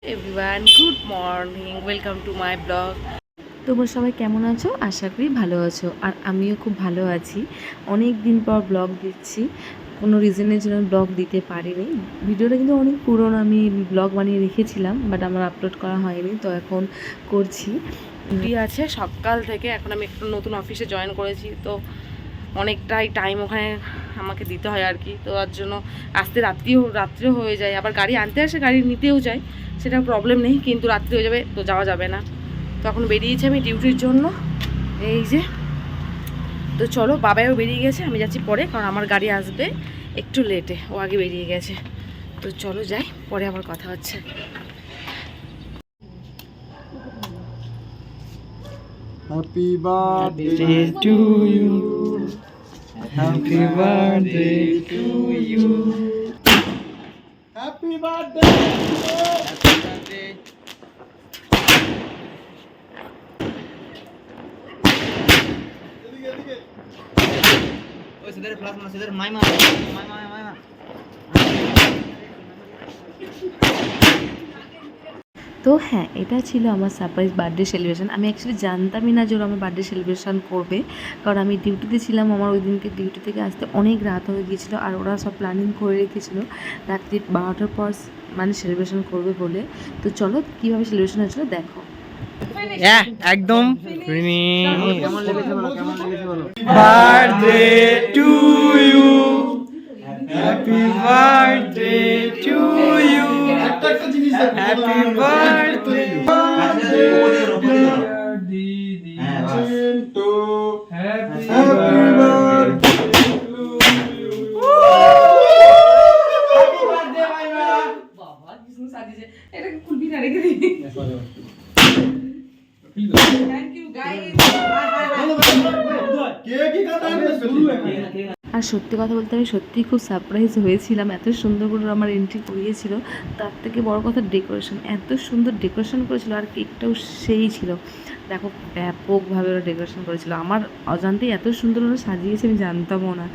Everyone good morning, welcome to my blog. তোমরা সবাই কেমন আছো? আশা করি ভালো আছো, আর আমিও খুব ভালো আছি। অনেক দিন পর ব্লগ দিচ্ছি, কোনো রিজনের জন্য ব্লগ দিতে পারিনি। ভিডিওটা কিন্তু অনেক পুরনো, আমি ব্লগ বানিয়ে রেখেছিলাম, বাট আমার আপলোড করা হয়নি, তো এখন করছি। ছুটি আছে সকাল থেকে। এখন আমি একটু নতুন অফিসে জয়েন করেছি, তো অনেকটাই টাইম ওখানে আমাকে দিতে হয় আর কি। তো তার জন্য আসতে রাত্রিও হয়ে যায়, আবার গাড়ি আনতে আসে, গাড়ি নিতেও যায়, সেটা প্রবলেম নেই, কিন্তু রাত্রি হয়ে যাবে তো যাওয়া যাবে না। তো এখন বেরিয়েছি আমি ডিউটির জন্য, এই যে। তো চলো, বাবাও বেরিয়ে গেছে, আমি যাচ্ছি পরে, কারণ আমার গাড়ি আসবে একটু লেটে, ও আগে বেরিয়ে গেছে। তো চলো যাই, পরে আবার কথা হচ্ছে। Happy birthday to you. Happy birthday to you. Happy birthday. Happy birthday. ওই সেদের প্লাস না সেদের মাইমা মাইমা তো হ্যাঁ, এটা ছিল আমার সারপ্রাইজ বার্থডে সেলিব্রেশন। আমি অ্যাকচুয়ালি জানতামই না যে ওরা আমার বার্থডে সেলিব্রেশন করবে, কারণ আমি ডিউটিতে ছিলাম। আমার ওই দিনকে ডিউটি থেকে আসতে অনেক রাত হয়ে গিয়েছিলো, আর ওরা সব প্ল্যানিং করে রেখেছিলো রাত্রি 12টার পর মানে সেলিব্রেশন করবে বলে। তো চলো কীভাবে সেলিব্রেশন হয়েছিল দেখো। একদম কেমন লেগেছে বলো birthday to you happy birthday to you happy birthday দিদি to happy birthday to you happy birthday মাইমা বাবা কিছু সাজিয়েছে, এটা খুলবি না, রেখে দিবি। Thank you guys. আর সত্যি কথা বলতে আমি সত্যিই খুব সারপ্রাইজ হয়েছিলাম, এত সুন্দর করে আমার এন্ট্রি করিয়েছিল। তার থেকে বড় কথা ডেকোরেশন, এত সুন্দর ডেকোরেশন করেছিল, আর কেকটাও সেই ছিল। দেখো ব্যাপকভাবে ওরা ডেকোরেশন করেছিল, আমার অজান্তেই এত সুন্দর ওরা সাজিয়েছে আমি জানতামও না।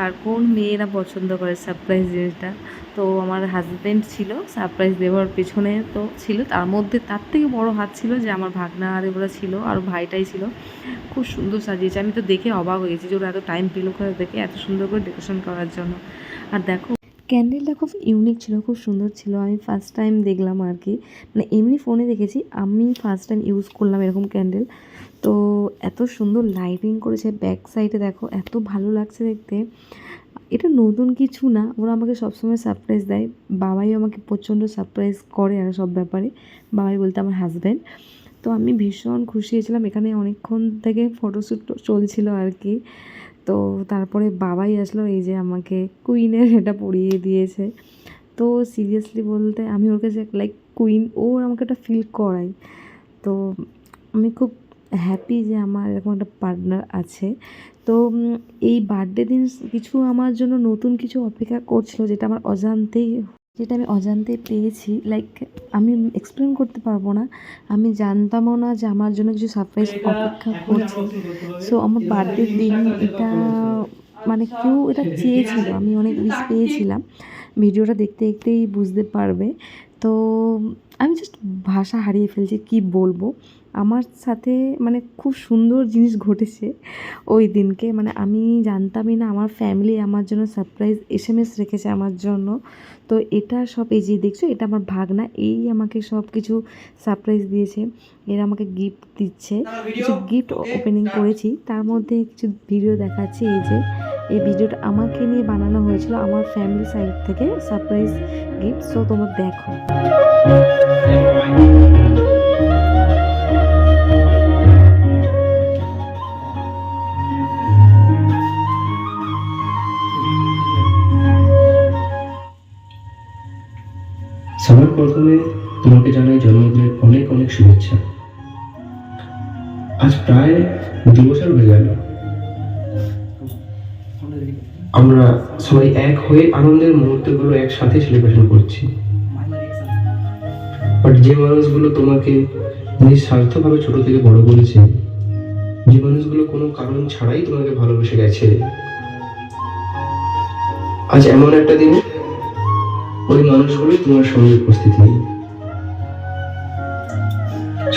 আর কোন মেয়েরা পছন্দ করে সারপ্রাইজ জিনিসটা। তো আমার হাজব্যান্ড ছিল সারপ্রাইজ দেওয়ার পেছনে, তো ছিল তার মধ্যে, তার থেকে বড় হাত ছিল যে আমার ভাগনা আর এগুলো ছিল, আর ভাইটাই ছিল। খুব সুন্দর সাজিয়েছে, আমি তো দেখে অবাক হয়ে গেছি যে ওরা এত টাইম পেলো করে দেখে এত সুন্দর করে ডেকোরেশন করার জন্য। আর দেখো ক্যান্ডেলটা খুব ইউনিক ছিল, খুব সুন্দর ছিল। আমি ফার্স্ট টাইম দেখলাম আর কি, মানে এমনি ফোনে দেখেছি, আমি ফার্স্ট টাইম ইউজ করলাম এরকম ক্যান্ডেল। তো এত সুন্দর লাইটিং করেছে, ব্যাক সাইডে দেখো এত ভালো লাগছে দেখতে। এটা নতুন কিছু না, ওরা আমাকে সবসময় সারপ্রাইজ দেয়। বাবাই আমাকে প্রচণ্ড সারপ্রাইজ করে আর সব ব্যাপারে, বাবাই বলতে আমার হাজব্যান্ড। তো আমি ভীষণ খুশি হয়েছিলাম, এখানে অনেকক্ষণ থেকে ফটোশ্যুট চলছিল আর কি। তো তারপরে বাবাই আসলো, এই যে আমাকে কুইনের এটা পরিয়ে দিয়েছে। তো সিরিয়াসলি বলতে আমি ওর কাছে লাইক কুইন, ওর আমাকে একটা ফিল করাই। তো আমি খুব হ্যাপি যে আমার এরকম একটা পার্টনার আছে। তো এই বার্থডে দিন কিছু আমার জন্য নতুন কিছু অপেক্ষা করছিল, যেটা আমি অজান্তেই পেয়েছি। লাইক আমি এক্সপ্লেন করতে পারবো না, আমি জানতামও না যে আমার জন্য কিছু সারপ্রাইজ অপেক্ষা করছে। সো আমার বার্থডের দিন এটা মানে কেউ এটা চেয়েছিল, আমি অনেক উইশ পেয়েছিলাম, ভিডিওটা দেখতে দেখতেই বুঝতে পারবে। তো আমি জাস্ট ভাষা হারিয়ে ফেলছি, কি বলবো। আমার সাথে মানে খুব সুন্দর জিনিস ঘটেছে ওই দিনকে, মানে আমি জানতামই না আমার ফ্যামিলি আমার জন্য সারপ্রাইজ SMS রেখেছে আমার জন্য। তো এটা সব এই যে দেখছো, এটা আমার ভাগনা, এই আমাকে সব কিছু সারপ্রাইজ দিয়েছে, এরা আমাকে গিফট দিচ্ছে। কিছু গিফট ওপেনিং করেছি, তার মধ্যে কিছু ভিডিও দেখাচ্ছি। এই যে এই ভিডিওটা আমাকে নিয়ে বানানো হয়েছিল আমার ফ্যামিলি সাইড থেকে, সারপ্রাইজ গিফট। সো তোমরা দেখো। সবার প্রথমে তোমাকে জানাই জন্মদিনের অনেক অনেক শুভেচ্ছা। আজ প্রায় 2 বছর হয়ে গেল আমরা সবাই এক হয়ে আনন্দের মুহূর্তগুলো একসাথে সেলিব্রেশন করছি। বাট যে মানুষগুলো তোমাকে নিঃস্বার্থভাবে ছোট থেকে বড় করেছে, যে মানুষগুলো কোনো কারণ ছাড়াই তোমাকে ভালোবেসে গেছে, আজ এমন একটা দিনে ওই মানুষগুলোই তোমার সঙ্গে উপস্থিত নেই।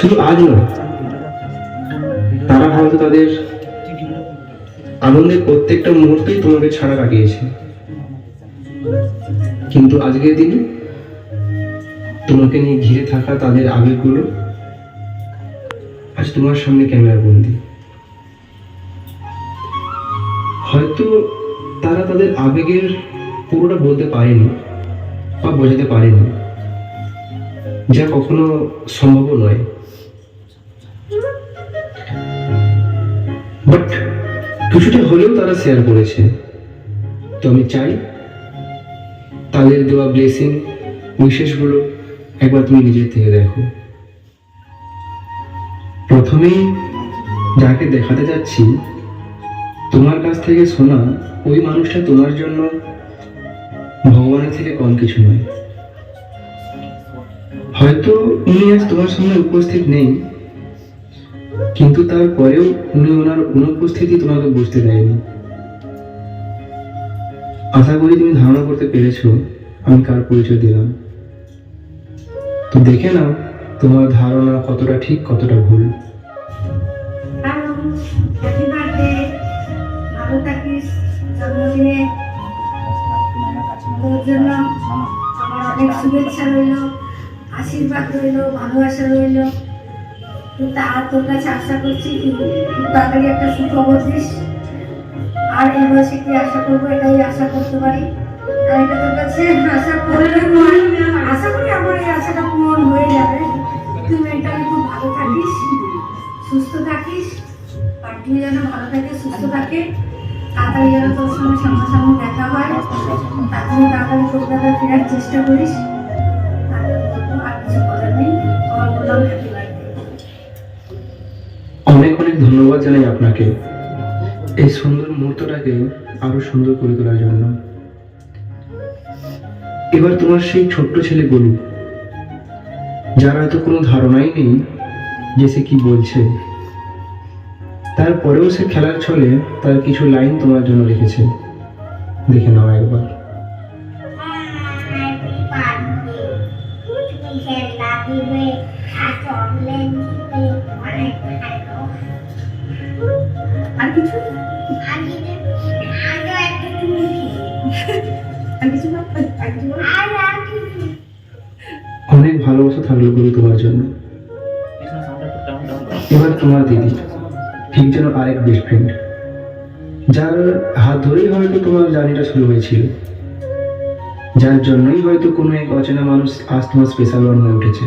শুধু আজ নয়, তারা হয়তো তাদের আনন্দের প্রত্যেকটা মুহূর্তেই তোমাকে ছাড়া কাটিয়েছে, কিন্তু আজকের দিনে তোমাকে নিয়ে ঘিরে থাকা তাদের আবেগগুলো আজ তোমার সামনে ক্যামেরা বন্দি। হয়তো তারা তাদের আবেগের পুরোটা বলতে পারেনি বা বোঝাতে পারেনি, যা কখনো সম্ভব নয়, বাট কিছুটা হলেও তারা শেয়ার করেছে। তো আমি চাই তাদের দেওয়া ব্লেসিং উইশেসগুলো একবার তুমি নিজের থেকে দেখো। প্রথমেই যাকে দেখাতে যাচ্ছি, তোমার কাছ থেকে শোনা ওই মানুষটা তোমার জন্য ভগবানের থেকে কম কিছু নয়। হয়তো উনি আজ তোমার সামনে উপস্থিত নেই, কিন্তু তারপরেও উনি ওনার অনুপস্থিতি তোমাকে বুঝতে দেয়নি। আশা করি তুমি ধারণা করতে পেরেছো আমি কার পরিচয় দিলাম। তো দেখে নাও তোমার ধারণা কতটা ঠিক কতটা ভুল। হ্যাপি বার্থডে, ভালো থাকিস জন্মদিনে। তোর জন্য আমার অনেক শুভেচ্ছা রইল, আশীর্বাদ রইল, ভালোবাসা রইল। তোর কাছে আশা করছি তুই খুব তাড়াতাড়ি একটা সুখবর দিস। আর এই বয়সে কি আশা করবো, এটাই আশা করতে পারি। আর এটা তোর কাছে আশা করলে আশা করি আমার এই আশাটা পূরণ হয়ে যাবে। তুই মেন্টালি খুব ভালো থাকিস, সুস্থ থাকিস, আর তুই যেন ভালো থাকে, সুস্থ থাকে। তাড়াতাড়ি যেন তোর সঙ্গে সামনাসামনি দেখা হয়, তাড়াতাড়ি তাড়াতাড়ি কলকাতায় ফেরার চেষ্টা করিস। আর কিছু করার নেই। আমার বললাম হ্যাপি বার্থডে। অনেক অনেক ধন্যবাদ জানাই আপনাকে এই সুন্দর মুহূর্তটাকে আরো সুন্দর করে তোলার জন্য। এবার তোমার সেই ছোট্ট ছেলে গলু, যার হয়তো কোনো ধারণাই নেই যে সে কি বলছে, তারপরেও সে খেলার ছলে তার কিছু লাইন তোমার জন্য রেখেছে। দেখে নাও একবার। আর কিছু অনেক ভালোবাসা থাকলো গরু তোমার জন্য। এবার তোমার দিদি, ঠিক যেন আরেক বেস্ট ফ্রেন্ড, যার হাত ধরেই হয়তো তোমার জার্নিটা শুরু হয়েছিল, যার জন্যই হয়তো কোনো এক অচেনা মানুষ আজ তোমার স্পেশাল ওয়ান হয়ে উঠেছে।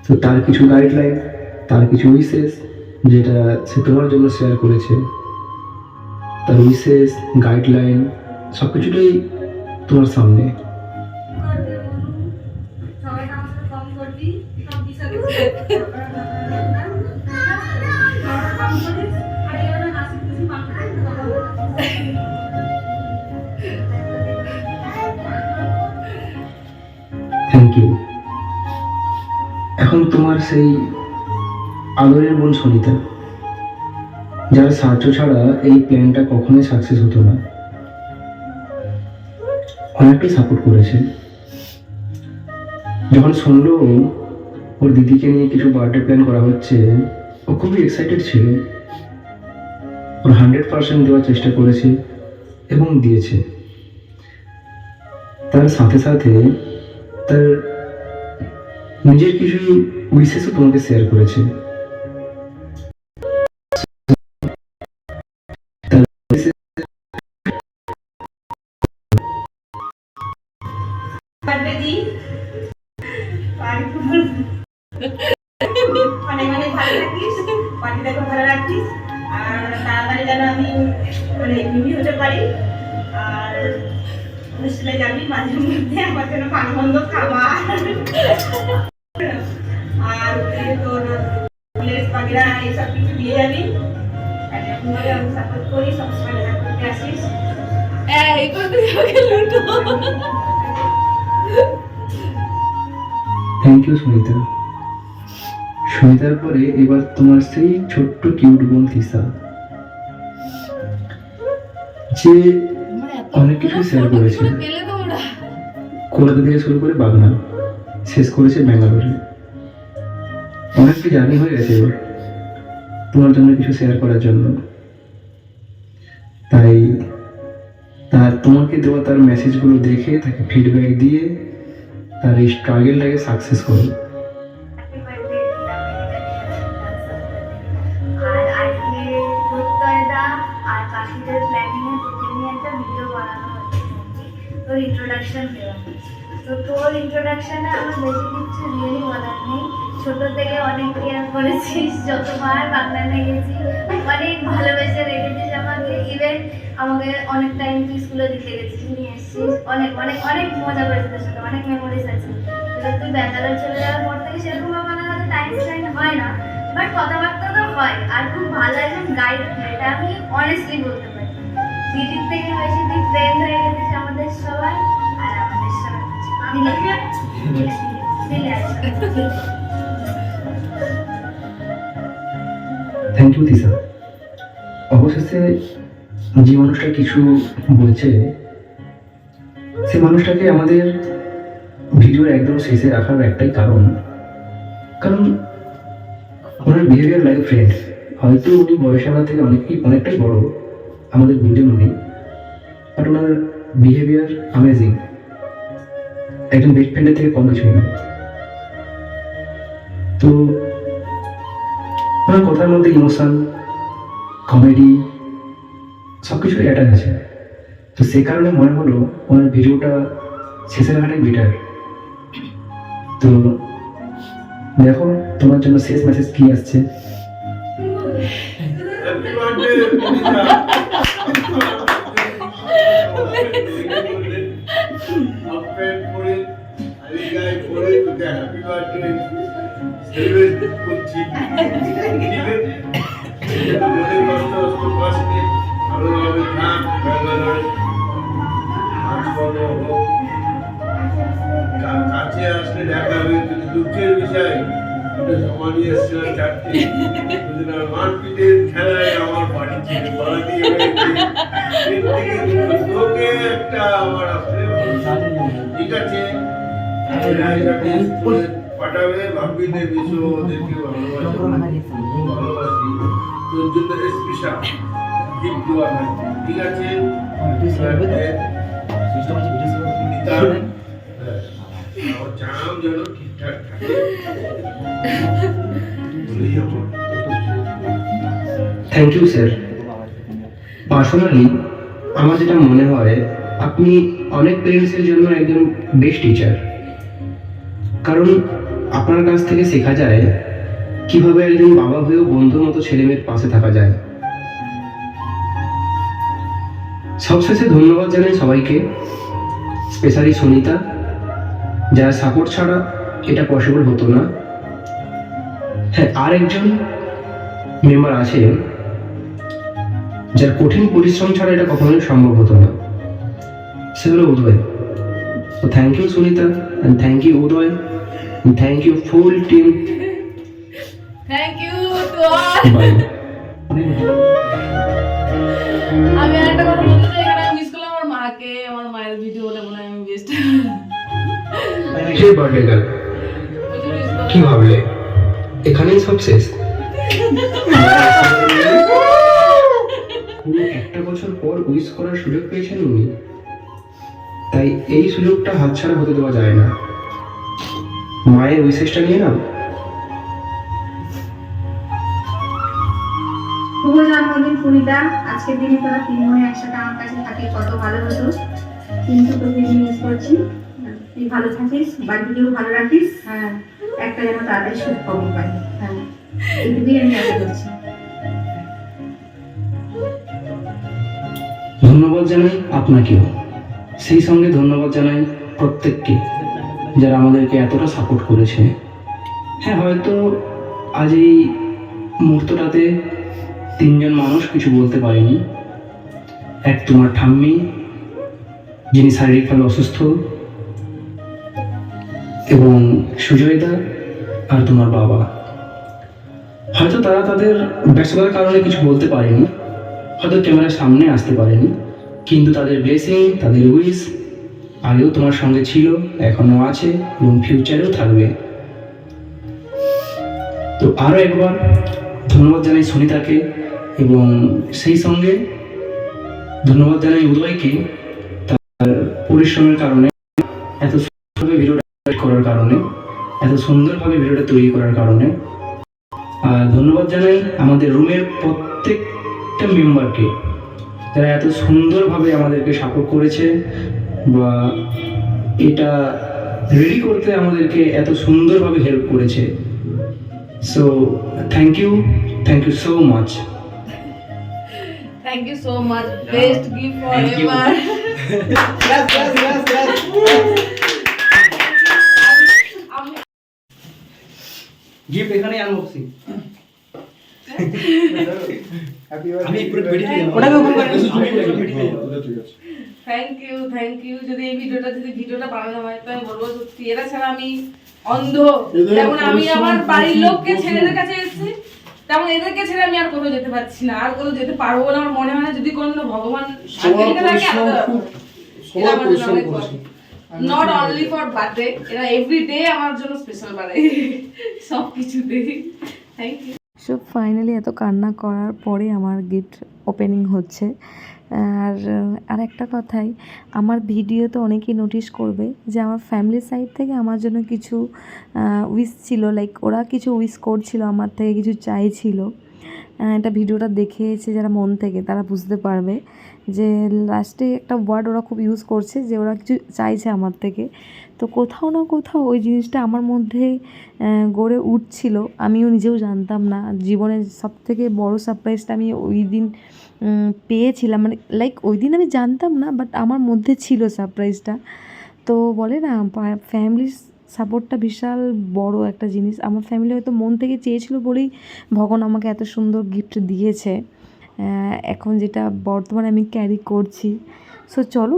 তো তার কিছু গাইডলাইন, তার কিছু উইশেস যেটা সে তোমার জন্য শেয়ার করেছে, তার উইশেস গাইডলাইন সব কিছুটাই তোমার সামনে। Thank you. এখন তোমার সেই আদরের বোন সনিতা, যার সাহায্য ছাড়া এই প্ল্যানটা কখনোই সাকসেস হতো না, অনেকটাই সাপোর্ট করেছে। যখন শুনলো ওর দিদিকে নিয়ে কিছু বার্থডে প্ল্যান করা হচ্ছে, ও খুবই এক্সাইটেড ছিল। ওর 100% দেওয়ার চেষ্টা করেছে এবং দিয়েছে। তার সাথে সাথে তার নিজের কিছু উইশেসও তোমাকে শেয়ার করেছে। অনেক অনেক ভালো থাকিস, পার্টিটাকে ভালো রাখিস, আর তাড়াতাড়ি যেন আমি এমনি হতে পারি। আর হোস্টেলে যাবি মাঝে মধ্যে আমার জন্য ভালো মন্দ খাবার, আর তোর প্লেস বাগেরা এইসব কিছু দিয়ে যাবি। এরকমভাবে আমি সাপোর্ট করি, সবসময় দেখা করতে আসিস। Thank you Sunita. সুনিতার পরে এবার তোমার সেই ছোট্ট কিউট বোন তিসা, যে অনেক কিছু শেয়ার করেছে। কলকাতা থেকে শুরু করে বাগনা, শেষ করেছে ব্যাঙ্গালোরে। অনেকটা জার্নি হয়ে গেছে এবার তোমার জন্য কিছু শেয়ার করার জন্য। তাই তার তোমাকে দেওয়া তার মেসেজগুলো দেখে তাকে ফিডব্যাক দিয়ে তার এই স্ট্রাগলটাকে সাকসেস করো। হ্যাপি বার্থডে আর আজকে প্রত্যয়দা আর কাশিদের প্ল্যানিং এ তোকে নিয়ে একটা ভিডিও বানানো হচ্ছে, তোর ইন্ট্রোডাকশন দেওয়া। তো তোর ইন্ট্রোডাকশনে আমার বেশি কিছু রিয়েলি বলার নেই। ছোট থেকে অনেক কেয়ার করেছিস, যতবার বাংলাতে গেছি অনেক ভালোবেসে রেখেছিস আমাকে। ইভেন আমাকে অনেক টাইম তুই স্কুলে দিতে গেছিস, নিয়ে এসেছিস, অনেক অনেক অনেক মজা করেছিস তোর সাথে, অনেক মেমোরিজ আছে। এবার তুই ব্যাঙ্গালোর চলে যাওয়ার পর থেকে সেরকম আমাদের সাথে টাইম স্পেন্ড হয় না, বাট কথাবার্তা তো হয়। আর খুব ভালো একজন গাইড, এটা আমি অনেস্টলি বলতে পারি। দিদির থেকে বেশি তুই ফ্রেন্ড হয়ে গেছিস আমাদের সবাই, আর আমাদের সবাই থ্যাংক ইউ তিশা। অবশেষে যে মানুষটা কিছু বলছে সে মানুষটাকে আমাদের ভিডিওর একদম শেষে রাখার একটাই কারণ ওনার বিহেভিয়ার লাইক ফ্রেন্ড। হয়তো উনি বয়সে আমার থেকে অনেকটাই বড়, আমাদের গুরুজন উনি, বাট ওনার বিহেভিয়ার অ্যামেজিং। একজন বেস্ট ফ্রেন্ডের থেকে কম কিছুই না। তো ওনার কথার মধ্যে ইমোশন, কমেডি সব কিছুই অ্যাটাচ আছে। তো সে কারণে মনে হলো ওনার ভিডিওটা শেষে রাখাটাই বেটার। তো দেখো তোমার জন্য শেষ মেসেজ কি আসছে। কাছে আসলে দেখা হবে, কিন্তু দুঃখের বিষয় সমাজে এসেছিলাম চারটে মারপিটের খেলায় আমার বাড়ি ছেড়ে পালাতে হয়েছে। এর থেকে তোকে একটা আমার আসলে ঠিক আছে পাঠাবে, ভাববি না বিশ্ব ওদেরকে ভালোবাসি, তোর জন্য স্পেশাল গিফট দেওয়া হয়, ঠিক আছে? আমার জানাও যেন ঠিকঠাক থাকে। Thank you sir. পার্সোনালি আমার যেটা মনে হয় আপনি অনেক পেরেন্টসের জন্য একজন বেস্ট টিচার, কারণ আপনার কাছ থেকে শেখা যায় কিভাবে একজন বাবা হয়েও বন্ধুর মতো ছেলেমেয়ের পাশে থাকা যায়। সবশেষে ধন্যবাদ জানাই সবাইকে, স্পেশালি সুনিতা, যার সাপোর্ট ছাড়া এটা পসিবল হতো না। হ্যাঁ, আর একজন মেম্বার আছে যার কঠিন পরিশ্রম ছাড়া এটা কখনোই সম্ভব হতো না, সে হলো উদয়। তো thank you Sunita, and thank you Uday, and thank you full team. Thank you to all. Bye. আমি একটা কথা বলতে চাই, এখানে মিস করলাম আমার মাকে। আমার মায়ের ভিডিও বলে মনে হয় আমি বেস্ট। সেই বার্থডে গার্ল কি ভাবলে এখানেই সব শেষ? পুরো একটা বছর পর উইশ করার সুযোগ পেয়েছেন উনি, তাই এই সুযোগটা হাতছাড়া হতে দেওয়া যায় না। মায়ের উইশেসটা নিয়ে নাও। শুভ জন্মদিন সুনিতা। আজকের দিনে তোরা তিন বোনে একসাথে আমার কাছে থাকি, কত ভালো হতো, কিন্তু তোকে মিস করছি। তুই ভালো থাকিস, বাড়িতেও ভালো রাখিস, হ্যাঁ, একটা যেন তাড়াতাড়ি সুখ খবর পাই। হ্যাঁ, এইটুকুই আমি আশা করছি। ধন্যবাদ জানাই আপনাকেও, সেই সঙ্গে ধন্যবাদ জানাই প্রত্যেককে যারা আমাদেরকে এতটা সাপোর্ট করেছে। হ্যাঁ, হয়তো আজ এই মুহূর্তটাতে তিনজন মানুষ কিছু বলতে পারেনি। এক তোমার ঠাম্মি, যিনি শারীরিকভাবে অসুস্থ, এবং সুজয়দা আর তোমার বাবা। হয়তো তারা তাদের ব্যস্ততার কারণে কিছু বলতে পারেনি, হয়তো ক্যামেরার সামনে আসতে পারেনি, কিন্তু তাদের ব্লেসিং, তাদের উইশ আগেও তোমার সঙ্গে ছিল, এখনও আছে এবং ফিউচারেও থাকবে। তো আরও একবার ধন্যবাদ জানাই সুনিতাকে, এবং সেই সঙ্গে ধন্যবাদ জানাই উদয়কে তার পরিশ্রমের কারণে, এত সুন্দরভাবে ভিডিওটা করার কারণে, এত সুন্দরভাবে ভিডিওটা তৈরি করার কারণে। আর ধন্যবাদ জানাই আমাদের রুমের প্রত্যেকটা মেম্বারকে, যারা এত সুন্দরভাবে আমাদেরকে সাপোর্ট করেছে বা এটা রেডি করতে আমাদেরকে এত সুন্দরভাবে হেল্প করেছে। So thank you so much. Thank you so much, best gift for ever. Gift এখানেই আনবক্সিং। আমি পুরো ভিডিও দিলাম, ওটাকে ওপেন করে থ্যাংক ইউ। যদি এই ভিডিওটা বানানো হয় তো আমি বলবো সত্যি এরা ছাড়া আমি অন্ধ। যেমন আমি আমার বাড়ির লোককে ছেড়ে এদের কাছে এসেছি, তেমন এদেরকে ছেড়ে আমি আর কোথাও যেতে পারছি না, আর কোথাও যেতে পারবো বলে আমার মনে হয় না। যদি কোনো ভগবান নট অনলি ফর বার্থডে, এরা এভরিডে আমার জন্য স্পেশাল বানায় সব কিছুতেই। Thank you. সো ফাইনালি এত কান্না করার পরে আমার গিফট ওপেনিং হচ্ছে। আর একটা কথাই, আমার ভিডিও তো অনেকেই নোটিস করবে যে আমার ফ্যামিলি সাইড থেকে আমার জন্য কিছু উইশ ছিল, লাইক ওরা কিছু উইশ করছিল, আমার থেকে কিছু চাইছিল। এটা ভিডিওটা দেখেছে যারা মন থেকে, তারা বুঝতে পারবে যে লাস্টে একটা ওয়ার্ড ওরা খুব ইউজ করছে যে ওরা কিছু চাইছে আমার থেকে। তো কোথাও না কোথাও ওই জিনিসটা আমার মধ্যে গড়ে উঠছিল, আমিও নিজেও জানতাম না। জীবনের সবথেকে বড় সারপ্রাইজটা আমি ওই দিন পেয়েছিলাম, মানে লাইক ওই দিন আমি জানতাম না, বাট আমার মধ্যে ছিল সারপ্রাইজটা। তো বলে না, ফ্যামিলির সাপোর্টটা বিশাল বড় একটা জিনিস। আমার ফ্যামিলি হয়তো মন থেকে চেয়েছিল বলেই ভগবান আমাকে এত সুন্দর গিফট দিয়েছে, এখন যেটা বর্তমানে আমি ক্যারি করছি। সো চলো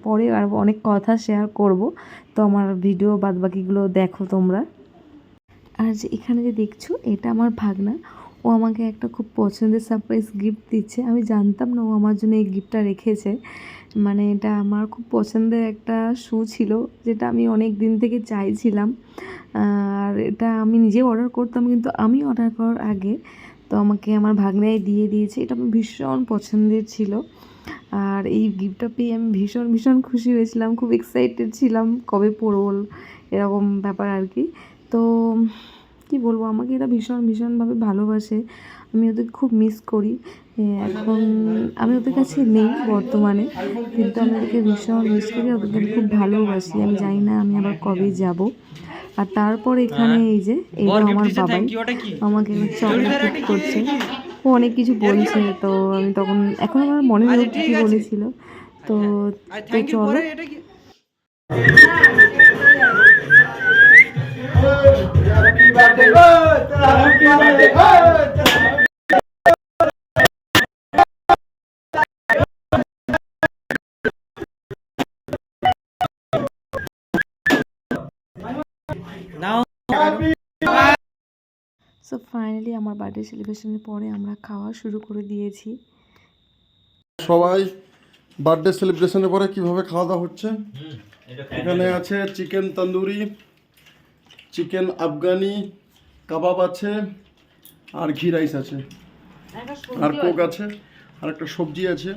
পরে আর অনেক কথা শেয়ার করব, তো আমার ভিডিও বাদবাকিগুলো দেখো তোমরা। আর যে এখানে যে দেখছো, এটা আমার ভাগনা, ও আমাকে একটা খুব পছন্দের সারপ্রাইজ গিফট দিচ্ছে। আমি জানতাম না ও আমার জন্য এই গিফটটা রেখেছে। মানে এটা আমার খুব পছন্দের একটা শু ছিল, যেটা আমি অনেক দিন থেকে চাইছিলাম। আর এটা আমি নিজে অর্ডার করতাম, কিন্তু আমি অর্ডার করার আগে তো আমাকে আমার ভাগ্নাই দিয়ে দিয়েছে। এটা আমার ভীষণ পছন্দের ছিল, আর এই গিফটটা পেয়ে আমি ভীষণ খুশি হয়েছিলাম, খুব এক্সাইটেড ছিলাম কবে পরবো এরকম ব্যাপার আর কি। তো কি বলবো, আমাকে এরা ভীষণভাবে ভালোবাসে, আমি ওদের খুব মিস করি। এখন আমি ওদের কাছে নেই বর্তমানে, কিন্তু আমি ওদেরকে ভীষণ মিস করি, ওদেরকে আমি খুব ভালোবাসি। আমি জানি না আমি আবার কবে যাব। আর তারপর এখানে এই যে এইটা আমার বাবাই আমাকে চকলেট গিফট করছে, ও অনেক কিছু বলছে। তো আমি তখন এখন আমার মনে নেই কী বলেছিল। তো চলো সো ফাইনালি আমার বার্থডে সেলিব্রেশনের পরে আমরা খাওয়া শুরু করে দিয়েছি। সবাই বার্থডে সেলিব্রেশনের পরে কিভাবে খাওয়া দাওয়া হচ্ছে। এখানে আছে চিকেন তন্দুরি, চিকেন আফগানি কাবাব আছে, আর ঘি রাইস আছে, আর কোক আছে, আর একটা সবজি আছে।